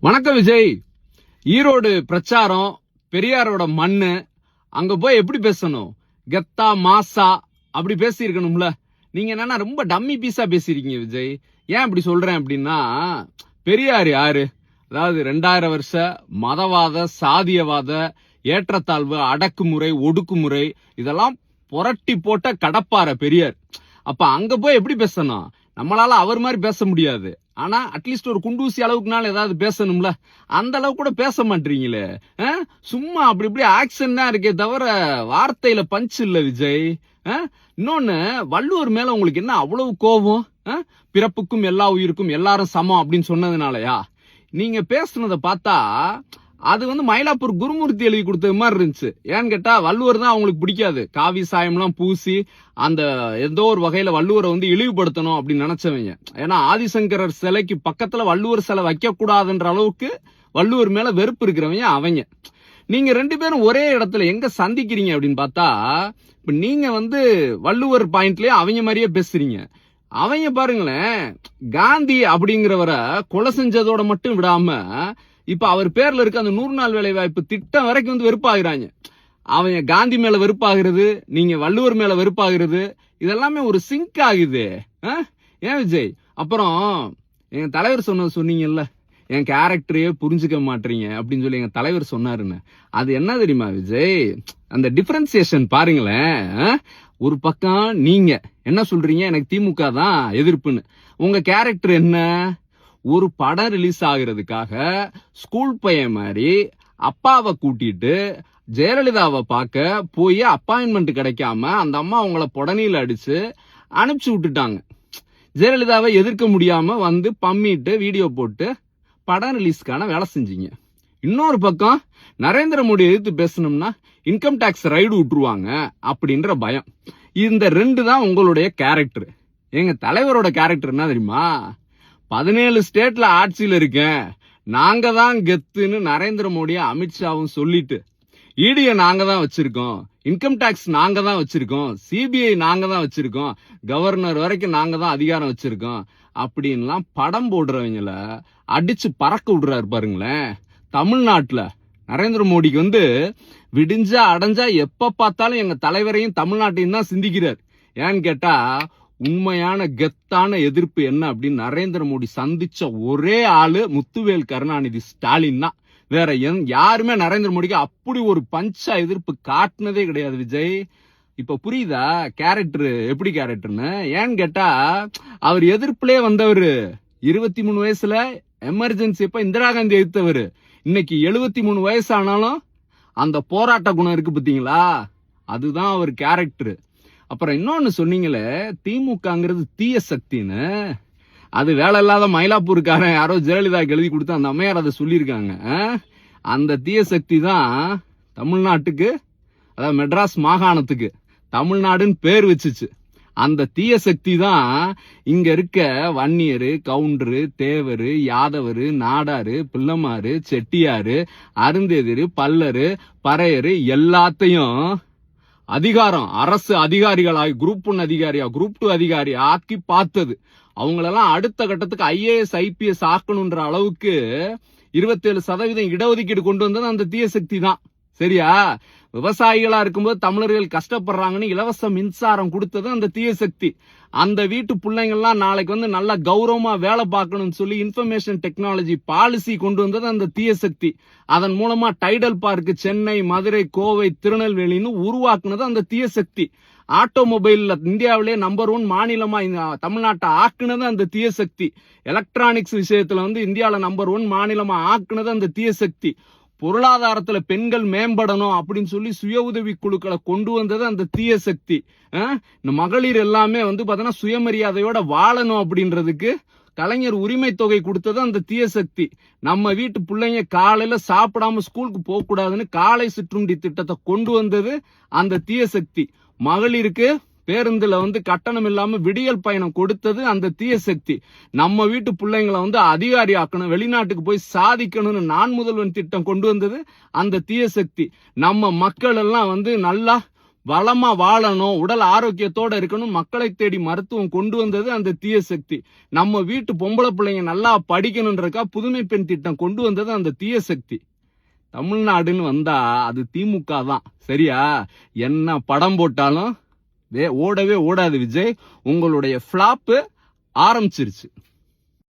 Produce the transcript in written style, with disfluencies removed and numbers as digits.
வணக்கம் விஜய். ஈரோடு பிரச்சாரம், பெரியாரோட மண்ணு, அங்க போய் எப்படி பேசணும்? கெத்தா மாசா அப்படி பேசியிருக்கணும்ல. நீங்க என்னன்னா ரொம்ப டம்மி பீஸா பேசிருக்கீங்க விஜய். ஏன் அப்படி சொல்றேன் அப்படின்னா, பெரியார் யாரு? அதாவது 2000 வருஷ மதவாத, சாதியவாத, ஏற்றத்தாழ்வு, அடக்குமுறை, ஒடுக்குமுறை இதெல்லாம் புரட்டி போட்ட கடப்பார பெரியார். அப்ப அங்க போய் எப்படி பேசணும்? நம்மளால அவர் மாதிரி பேச முடியாது. ஆனா அட்லீஸ்ட் ஒரு குண்டூசி அளவுக்குனால ஏதாவது பேசணும்ல. அந்த அளவு கூட பேச மாட்டீங்களே. சும்மா அப்படி இப்படி ஆக்சன் தான் இருக்கே தவிர வார்த்தையில பஞ்ச் இல்ல விஜய். இன்னொன்னு, வள்ளுவர் மேல உங்களுக்கு என்ன அவ்வளவு கோபம்? பிறப்புக்கும் எல்லா உயிருக்கும் எல்லாரும் சமம் அப்படின்னு சொன்னதுனாலயா? நீங்க பேசுனதை பார்த்தா அது மயிலாப்பூர் குருமூர்த்தி எழுதி கொடுத்தது மாதிரி இருந்துச்சு. ஏன்னு கேட்டா வள்ளுவர் தான் அவங்களுக்கு பிடிக்காது. காவி சாயம்லாம் பூசி அந்த ஏதோ ஒரு வகையில வள்ளுவரை இழிவுபடுத்தணும் அப்படின்னு நினைச்சவங்க. ஏன்னா ஆதிசங்கரர் சிலைக்கு பக்கத்துல வள்ளுவர் சிலை வைக்க கூடாதுன்ற அளவுக்கு வள்ளுவர் மேல வெறுப்பு இருக்கிறவங்க அவங்க. நீங்க 2 பேரும் ஒரே இடத்துல எங்க சந்திக்கிறீங்க அப்படின்னு பார்த்தா, இப்ப நீங்க வள்ளுவர் பாயிண்ட்லயே அவங்க மாதிரியே பேசுறீங்க. அவங்க பாருங்களேன், காந்தி அப்படிங்கிறவரை கொலை செஞ்சதோட மட்டும் விடாம இப்ப அவர் பேர்ல இருக்க அந்த 100 நாள் வேலை வாய்ப்பு திட்டம் வரைக்கும் வெறுப்பாகிறாங்க. அவங்க காந்தி மேல வெறுப்பாகிறது, நீங்க வள்ளுவர் மேல வெறுப்பாகிறது, இதெல்லாமே ஒரு சிங்க் ஆகுது. ஏன் விஜய்? அப்புறம் எங்க தலைவர் சொன்னீங்கல்ல, என் கேரக்டரையே புரிஞ்சுக்க மாட்டீங்க அப்படின்னு சொல்லி எங்க தலைவர் சொன்னாருன்னு. அது என்ன தெரியுமா விஜய்? அந்த டிஃபரன்சியேஷன் பாருங்களேன். ஒரு பக்கம் நீங்க என்ன சொல்றீங்க, எனக்கு திமுக தான் எதிர்ப்புன்னு. உங்க கேரக்டர் என்ன? ஒரு படம் ரிலீஸ் ஆகுறதுக்காக ஸ்கூல் பையன் மாதிரி அப்பாவை கூட்டிட்டு ஜெயலலிதாவை பார்க்க போய் அப்பாயின்மெண்ட் கிடைக்காம அந்த அம்மா உங்களை புடனில அடிச்சு அனுப்பிச்சு விட்டுட்டாங்க. ஜெயலலிதாவை எதிர்க்க முடியாம பம்மிட்டு வீடியோ போட்டு படம் ரிலீஸ்க்கான வேலை செஞ்சீங்க. இன்னொரு பக்கம் நரேந்திர மோடி எதிர்த்து பேசணும்னா இன்கம் டாக்ஸ் ரைடு விட்டுருவாங்க அப்படின்ற பயம். இந்த 2 தான் உங்களுடைய கேரக்டர். எங்க தலைவரோட கேரக்டர் என்ன தெரியுமா? 17 ஸ்டேட்ல ஆட்சியில் இருக்கேன், நாங்க தான் கெத்துன்னு நரேந்திர மோடியும் அமித்ஷாவும் சொல்லிட்டு, இடியை நாங்க தான் வச்சிருக்கோம், இன்கம் டாக்ஸ் நாங்க தான் வச்சிருக்கோம், சிபிஐ நாங்க தான் வச்சிருக்கோம், கவர்னர் வரைக்கும் நாங்க தான் அதிகாரம் வச்சிருக்கோம் அப்படின்லாம் படம் போடுறவங்கள அடிச்சு பறக்க விடுறாரு பாருங்களேன். தமிழ்நாட்டுல நரேந்திர மோடிக்கு விடிஞ்சா அடைஞ்சா எப்ப பார்த்தாலும் எங்க தலைவரையும் தமிழ்நாட்டையும் தான் சிந்திக்கிறார். ஏன்னு கேட்டா, உண்மையான கெத்தான எதிர்ப்பு என்ன அப்படின்னு நரேந்திர மோடி சந்திச்ச ஒரே ஆளு முத்துவேல் கருணாநிதி ஸ்டாலின் தான். வேற யாருமே நரேந்திர மோடிக்கு அப்படி ஒரு பஞ்சா எதிர்ப்பு காட்டினதே கிடையாது விஜய். இப்ப புரியுதா கேரக்டர் எப்படி கேரக்டர்னு? ஏன்னு கேட்டா, அவர் எதிர்ப்புலே வந்தவரு. 23 வயசுல எமர்ஜென்சி எப்ப இந்திரா காந்தி எதிர்த்தவர். இன்னைக்கு 73 வயசு ஆனாலும் அந்த போராட்ட குணம் இருக்கு பாத்தீங்களா? அதுதான் அவர் கேரக்டர். அப்புறம் இன்னொன்னு சொன்னீங்களே, திமுகங்கிறது தீய சக்தின்னு. அது வேலை இல்லாத மயிலாப்பூருக்காரன் யாரோ ஜெயலலிதா எழுதி கொடுத்து அந்த அம்மையார் அதை சொல்லியிருக்காங்க. அந்த தீய சக்தி தான் தமிழ்நாட்டுக்கு, அதாவது மெட்ராஸ் மாகாணத்துக்கு தமிழ்நாடுன்னு பேர் வச்சுச்சு. அந்த தீய சக்தி தான் இங்க இருக்க வன்னியரு, கவுண்டரு, தேவரு, யாதவரு, நாடாரு, பிள்ளமாரு, செட்டியாரு, அருந்தெதிரு, பல்லரு, பறையரு எல்லாத்தையும் அதிகாரம் அரசு அதிகாரிகளாகி குரூப் 1 அதிகாரியா குரூப் 2 அதிகாரி ஆக்கி பார்த்தது. அவங்களெல்லாம் அடுத்த கட்டத்துக்கு IAS IPS ஆக்கணும்ன்ற அளவுக்கு 27% இடஒதுக்கீடு கொண்டு வந்தது அந்த தீய சக்தி தான். சரியா? விவசாயிகளா இருக்கும்போது தமிழர்கள் கஷ்டப்படுறாங்கன்னு இலவச மின்சாரம் கொடுத்தது அந்த தீய சக்தி. அந்த வீட்டு பிள்ளைங்கள்லாம் நாளைக்கு நல்ல கௌரவமா வேலை பார்க்கணும்னு சொல்லி இன்ஃபர்மேஷன் டெக்னாலஜி பாலிசி கொண்டு வந்தது அந்த தீய சக்தி. அதன் மூலமா டைடல் பார்க் சென்னை, மதுரை, கோவை, திருநெல்வேலின்னு உருவாக்குனது அந்த தீய சக்தி. ஆட்டோமொபைல்ல இந்தியாவிலே நம்பர் 1 மாநிலமா தமிழ்நாட்டை ஆக்குனது அந்த தீய சக்தி. எலக்ட்ரானிக்ஸ் விஷயத்துல இந்தியாவில நம்பர் 1 மாநிலமா ஆக்குனது அந்த தீய சக்தி. பொருளாதாரத்துல பெண்கள் மேம்படணும் அப்படின்னு சொல்லி சுய உதவி குழுக்களை கொண்டு வந்தது அந்த தீய சக்தி. இந்த மகளிர் எல்லாமே பாத்தீங்கன்னா சுயமரியாதையோட வாழணும் அப்படின்றதுக்கு கலைஞர் உரிமை தொகை கொடுத்தது அந்த தீய சக்தி. நம்ம வீட்டு பிள்ளைங்க காலையில சாப்பிடாம ஸ்கூலுக்கு போக கூடாதுன்னு காலை சிற்றுண்டி திட்டத்தை கொண்டு வந்தது அந்த தீய சக்தி. மகளிருக்கு பேருந்துல கட்டணம் இல்லாம விடியல் பயணம் கொடுத்தது அந்த தீய சக்தி. நம்ம வீட்டு பிள்ளைங்களை அதிகாரி ஆக்கணும், வெளிநாட்டுக்கு போய் சாதிக்கணும்னு நான் முதல்வன் திட்டம் கொண்டு வந்தது அந்த தீய சக்தி. நம்ம மக்கள் எல்லாம் நல்லா வளமா வாழணும், உடல் ஆரோக்கியத்தோட இருக்கணும், மக்களை தேடி மருத்துவம் கொண்டு வந்தது அந்த தீய சக்தி. நம்ம வீட்டு பொம்பளை பிள்ளைங்க நல்லா படிக்கணும்ன்றக்கா புதுமை பெண் திட்டம் கொண்டு வந்தது அந்த தீய சக்தி. தமிழ்நாடுன்னு வந்தா அது திமுக தான். சரியா? என்ன படம் போட்டாலும் ஓடவே ஓடாது விஜய். உங்களுடைய ஃபிளாப் ஆரம்பிச்சிருச்சு.